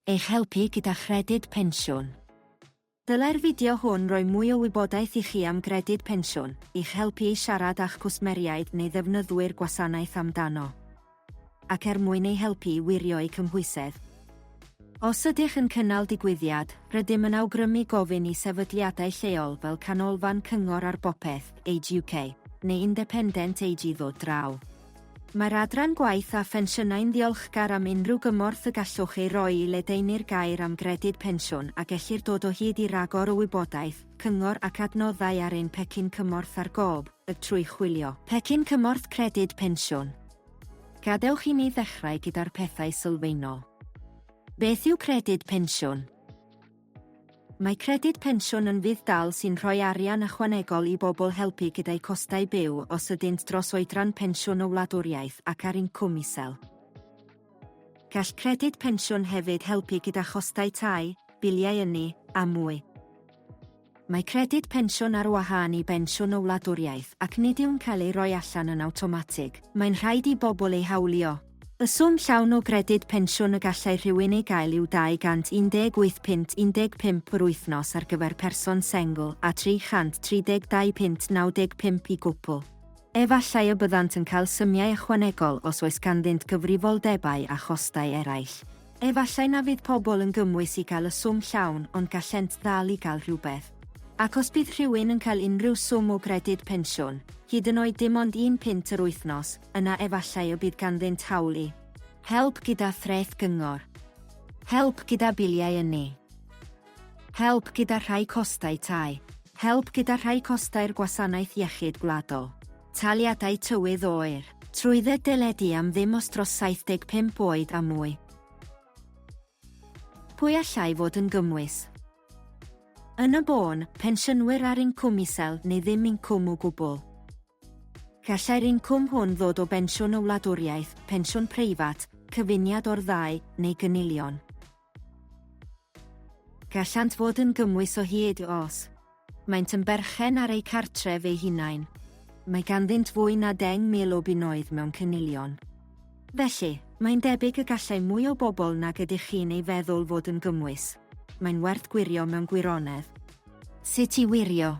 Eich helpu gyda chredyd pensiwn. Dylai'r fideo hwn roi mwy o wybodaeth i chi am gredyd pensiwn, i'ch helpu i siarad a'ch cwsmeriaid neu ddefnyddwyr gwasanaeth amdano. Ac mwyn ei helpu i wirio eu cymhwysedd. Os ydych yn cynnal digwyddiad, rydym yn awgrymu gofyn i sefydliadau lleol fel Canolfan Cyngor ar Bopeth, Age UK, neu Independent Age i ddod draw. Mae'r adran gwaith a phensiynnau'n ddiolchgar am unrhyw gymorth y gallwch ei roi i ledaenu'r gair am gredyd pensiwn a gellir dod o hyd i ragor o wybodaeth, cyngor ac adnoddau ar ein pecyn cymorth ar gob, trwy chwilio. Pecyn cymorth credyd pensiwn. Gadewch i ni ddechrau gyda'r pethau sylfaenol. Beth yw credyd pensiwn? Mae credyd pensiwn yn fydd dal sy'n rhoi arian ychwanegol i bobl helpu gyda'i costau byw os ydynt dros oedran pensiwn o wladwriaeth ac ar incwm isel. Gall credyd pensiwn hefyd helpu gyda chostau tai, biliau ynni, a mwy. Mae credyd pensiwn ar wahân i bensiwn o wladwriaeth ac nid yw'n cael ei roi allan yn awtomatig. Mae'n rhaid i bobl ei hawlio. Y swm llawn o gredyd pensiwn y gallai rhywun ei gael yw £218.15 yr wythnos ar gyfer person sengl a £332.95 i gwpl. Efallai y byddant yn cael symiau ychwanegol os oes ganddynt gyfrifoldebau a chostau eraill. Efallai na fydd pobl yn gymwys i gael y swm llawn ond gallent ddal i gael rhywbeth. Ac os bydd rhywun yn cael unrhyw swm o gredyd pensiwn, hyd yn oed dim ond £1 yr wythnos, yna efallai y bydd ganddynt hawlu. Help gyda threth gyngor. Help gyda biliau ynni. Help gyda rhai costau tai. Help gyda rhai costau'r gwasanaeth iechyd gwladol. Taliadau tywydd oer. Trwydded deledu am ddim os dros 75 oed a mwy. Pwy allai fod yn gymwys? Yn y bôn, pensiynwyr ar incwm isel neu ddim incwm o gwbl. Gallai'r incwm hwn ddod o bensiwn o wladwriaeth, pensiwn preifat, cyfuniad o'r ddau, neu gynilion. Gallant fod yn gymwys o hyd os. Maent yn berchen ar eu cartref eu hunain. Mae ganddynt fwy na 10,000 o bunnoedd mewn cynilion. Felly, mae'n debyg y gallai mwy o bobl nag ydych chi'n ei feddwl fod yn gymwys. Mae'n werth gwirio mewn gwirionedd. Sut i wirio?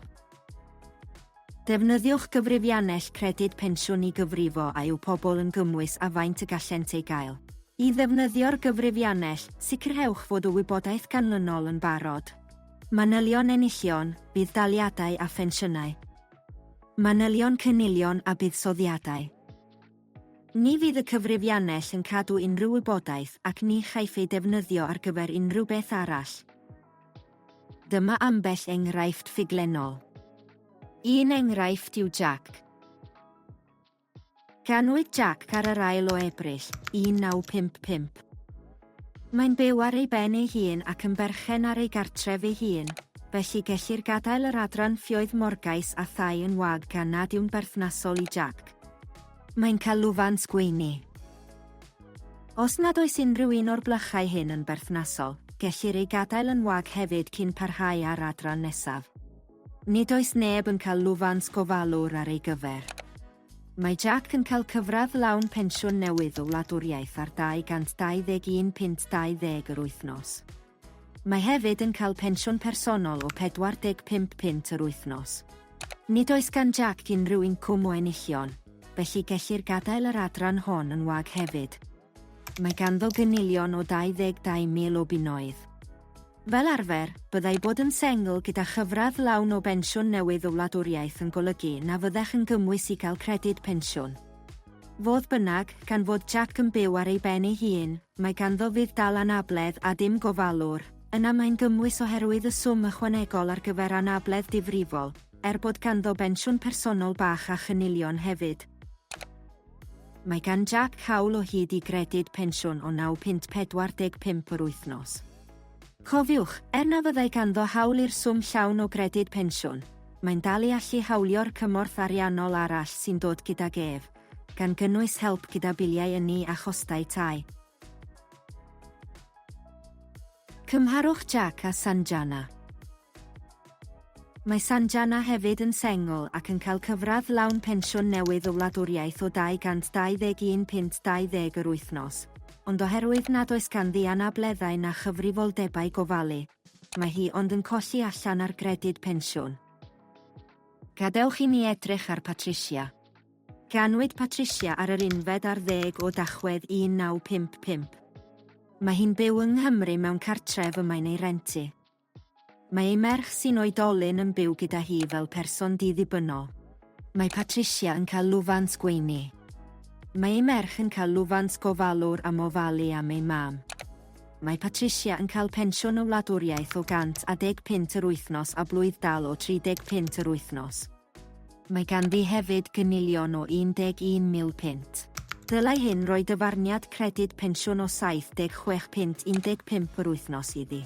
Defnyddiwch gyfrifiannell credyd pensiwn i gyfrifo a yw pobl yn gymwys a faint y gallent ei gael. I ddefnyddio'r gyfrifiannell, sicrhewch fod y wybodaeth ganlynol yn barod. Manylion enillion, buddsoddiadau a phensiynnau. Manylion cynilion a buddsoddiadau. Ni fydd y cyfrifiannell yn cadw unrhyw wybodaeth ac ni chaiff ei defnyddio ar gyfer unrhyw beth arall. Dyma ambell enghraifft ffuglenol. Un enghraifft yw Jack. Ganwyd Jack ar yr ail o Ebrill, 1955. Mae'n byw ar ei ben ei hun ac yn berchen ar ei gartref ei hun, felly gellir gadael yr adran ffioedd morgais a thai yn wag gan nad yw'n berthnasol i Jack. Mae'n cael lwfans gweini. Os nad oes unrhyw un o'r blychau hyn yn berthnasol, gellir ei gadael yn wag hefyd cyn parhau ar adran nesaf. Nid oes neb yn cael lwfans gofalwr ar ei gyfer. Mae Jack yn cael cyfradd lawn pensiwn newydd o wladwriaeth ar £221.20 yr wythnos. Mae hefyd yn cael pensiwn personol o £45 yr wythnos. Nid oes gan Jack unrhyw incwm o enillion, felly gellir gadael yr adran hon yn wag hefyd. Mae ganddo gynilion o 22,000 o bunnoedd. Fel arfer, byddai bod yn sengl gyda chyfradd lawn o bensiwn newydd o wladwriaeth yn golygu na fyddech yn gymwys i gael credyd pensiwn. Fodd bynnag, gan fod Jack yn byw ar ei ben ei hun, mae ganddo fydd dal anabledd a dim gofalwr, yna mae'n gymwys oherwydd y swm ychwanegol ar gyfer anabledd difrifol, bod ganddo bensiwn personol bach a chynilion hefyd. Mae gan Jack hawl o hyd i gredyd pensiwn o £9.45 yr wythnos. Cofiwch, na fyddai ganddo hawl i'r swm llawn o gredyd pensiwn, mae'n dal i allu hawlio'r cymorth ariannol arall sy'n dod gydag ef, gan gynnwys help gyda biliau ynni a chostau tai. Cymharwch Jack a Sanjana. Mae Sanjana hefyd yn sengl ac yn cael cyfradd lawn pensiwn newydd o wladwriaeth o £221.20 yr wythnos. ond oherwydd nad oes ganddi anableddau na chyfrifoldebau gofalu, mae hi ond yn colli allan ar gredyd pensiwn. Gadewch i ni edrych ar Patricia. Ganwyd Patricia ar yr 11 o Dachwedd 1955. Mae hi'n byw yng Nghymru mewn cartref y mae'n ei rentu. Mae ei merch sy'n oedolyn yn byw gyda hi fel person diddibynnol. Mae Patricia yn cael lwfans gweini. Mae ei merch yn cael lwfans gofalwr am ofalu am ei mam. Mae Patricia yn cael pensiwn o wladwriaeth o 110 pint yr wythnos a blwydd dal o 30 pint yr wythnos. Mae ganddi hefyd gynilion o 11,000 pint. Dylai hyn roi dyfarniad credyd pensiwn o 76 pint 15 yr wythnos iddi.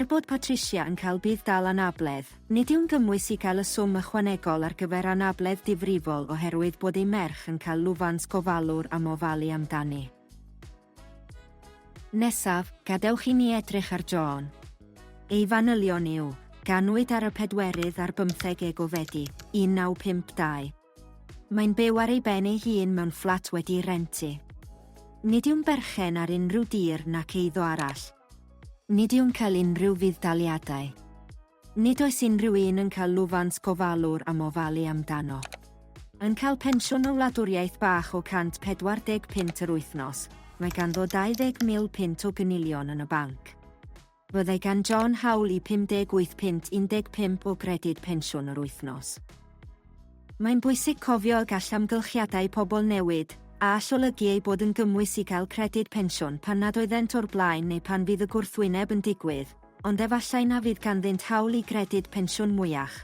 Bod Patricia yn cael bydd dal anabledd, nid yw'n gymwys i gael y swm ychwanegol ar gyfer anabledd difrifol oherwydd bod ei merch yn cael lwfans gofalwr am ofalu amdani. Nesaf, gadewch i ni edrych ar John. Ei fanylion yw, ganwyd ar y 4 ar 15 o Fedi, 1952. Mae'n byw ar ei ben ei hun mewn fflat wedi'i rentu. Nid yw'n berchen ar unrhyw dir nac eiddo arall. Nid yw'n cael unrhyw fudd-daliadau. Nid oes unrhyw un yn cael lwfans gofalwr am ofalu amdano. Yn cael pensiwn o wladwriaeth bach o 140 pint yr wythnos, mae ganddo 20,000 pint o gynilion yn y banc. Byddai gan John hawl i 58 pint 15 o gredyd pensiwn yr wythnos. Mae'n bwysig cofio y gall amgylchiadau pobl newid, a all olygu ei bod yn gymwys i gael credyd pensiwn pan nad oeddent o'r blaen neu pan fydd y gwrthwyneb yn digwydd, ond efallai na fydd ganddynt hawl i gredyd pensiwn mwyach.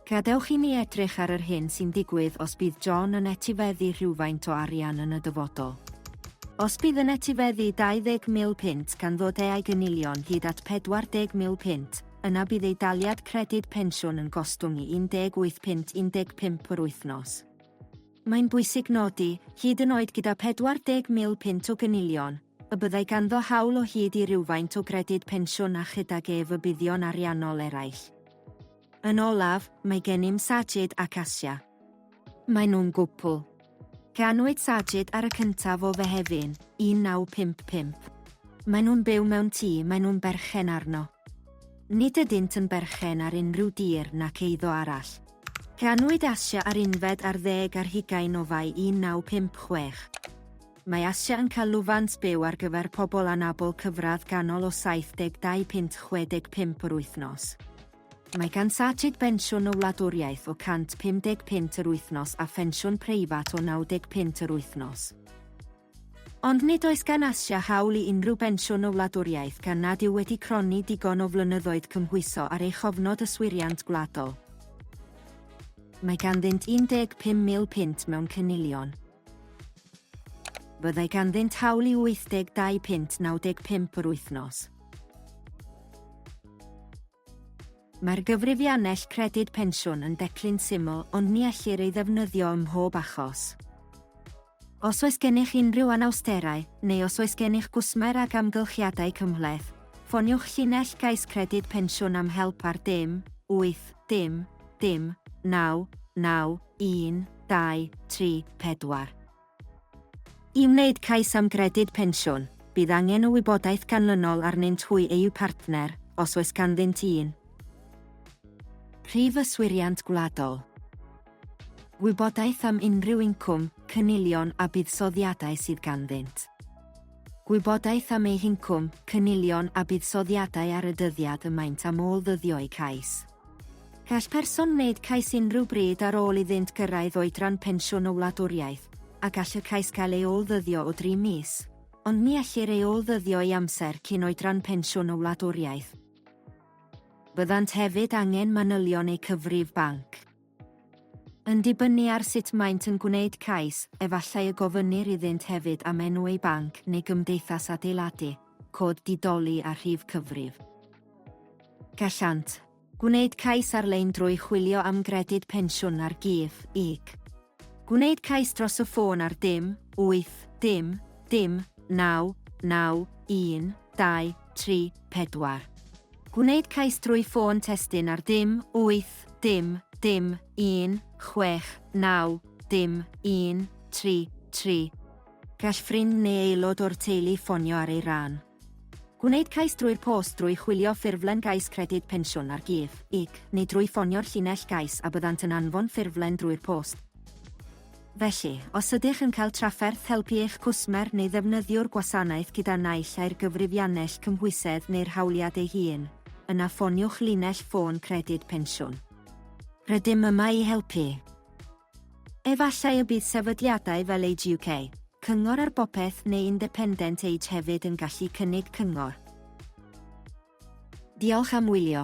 Gadewch i ni edrych ar yr hyn sy'n digwydd os bydd John yn etifeddu rhywfaint o arian yn y dyfodol. Os bydd yn etifeddu 20,000 pint gan ddod ei gynilion hyd at 40,000 pint, yna bydd ei daliad credyd pensiwn yn gostwng i 18 pint 15 yr wythnos. Mae'n bwysig nodi, hyd yn oed gyda 40,000 pint o gynilion, y byddai ganddo hawl o hyd i rywfaint o gredyd pensiwn a chydag ef y buddion ariannol eraill. Yn olaf, mae gennym Sajid ac Asia. Mae nhw'n gwpl. Ganwyd Sajid ar y cyntaf o Fehefin, 1955. Mae nhw'n byw mewn tŷ mae nhw'n berchen arno. Nid ydynt yn berchen ar unrhyw dir nac eiddo arall. Ganwyd Asia ar unfed ar 10 ar 20 o Fai 1956. Mae Asia yn cael lwfans byw ar gyfer pobl anabl cyfradd ganol o 72.65 yr wythnos. Mae gan Sajid bensiwn o wladwriaeth o 150 pint yr wythnos a phenswn preifat o 90 pint yr wythnos. Ond nid oes gan Asia hawl i unrhyw bensiwn o wladwriaeth gan nad yw wedi cronni digon o flynyddoedd cymhwyso ar ei chofnod yswiriant gwladol. Mae ganddynt 15,000 pint mewn cynilion. Byddai ganddynt hawl i 82 pint 95 yr wythnos. Mae'r gyfrifiannell credyd pensiwn yn declyn syml ond ni ellir ei ddefnyddio ym mhob achos. Os oes gennych unrhyw anawsterau, neu os oes gennych gwsmer ag amgylchiadau cymhleth, ffoniwch llinell gais credyd pensiwn am help ar 8 dim 9 9 1 2 3 4. I wneud cais am gredyd pensiwn, bydd angen o wybodaeth ganlynol arnynt hwy eu partner, os oes ganddynt un. Prif yswiriant gwladol. Wybodaeth am unrhyw incwm, cynilion a buddsoddiadau sydd ganddynt. Gwybodaeth am ei hincwm, cynilion a buddsoddiadau ar y dyddiad y maent am ôl ddyddio eu cais. Gall person wneud cais unrhyw bryd ar ôl iddynt gyrraedd oedran pensiwn o wladwriaeth, a gall y cais cael ei ôl ddyddio o 3 mis, ond ni ellir ei ôl ddyddio i amser cyn oedran pensiwn o wladwriaeth. Byddant hefyd angen manylion eu cyfrif banc. Yn dibynnu ar sut maent yn gwneud cais, efallai y gofynnir iddynt hefyd am enw ei banc neu gymdeithas adeiladu, cod didoli a rhif cyfrif. Gallant, gwneud cais ar-lein drwy chwilio am gredyd pensiwn ar GIF, IG. Gwneud cais dros y ffôn ar 8 9 9 9 1 2 3 4. Gwneud cais drwy ffôn testun ar 8 1 6 9 10 dim 133. Gall ffrind neu aelod o'r teulu ffonio ar ei ran. Gwneud cais drwy'r post drwy chwilio ffurflen gais credyd pensiwn ar gif, neu drwy ffonio'r llinell gais a byddant yn anfon ffurflen drwy'r post. Felly, os ydych yn cael trafferth helpu eich cwsmer neu ddefnyddiwr gwasanaeth gyda naill ai'r gyfrifiannell cymhwysedd neu'r hawliad ei hun, yna ffoniwch linell ffôn credyd pensiwn. Rydym yma i helpu. Efallai y bydd sefydliadau fel Age UK, cyngor ar bopeth neu Independent Age hefyd yn gallu cynnig cyngor. Diolch am wylio.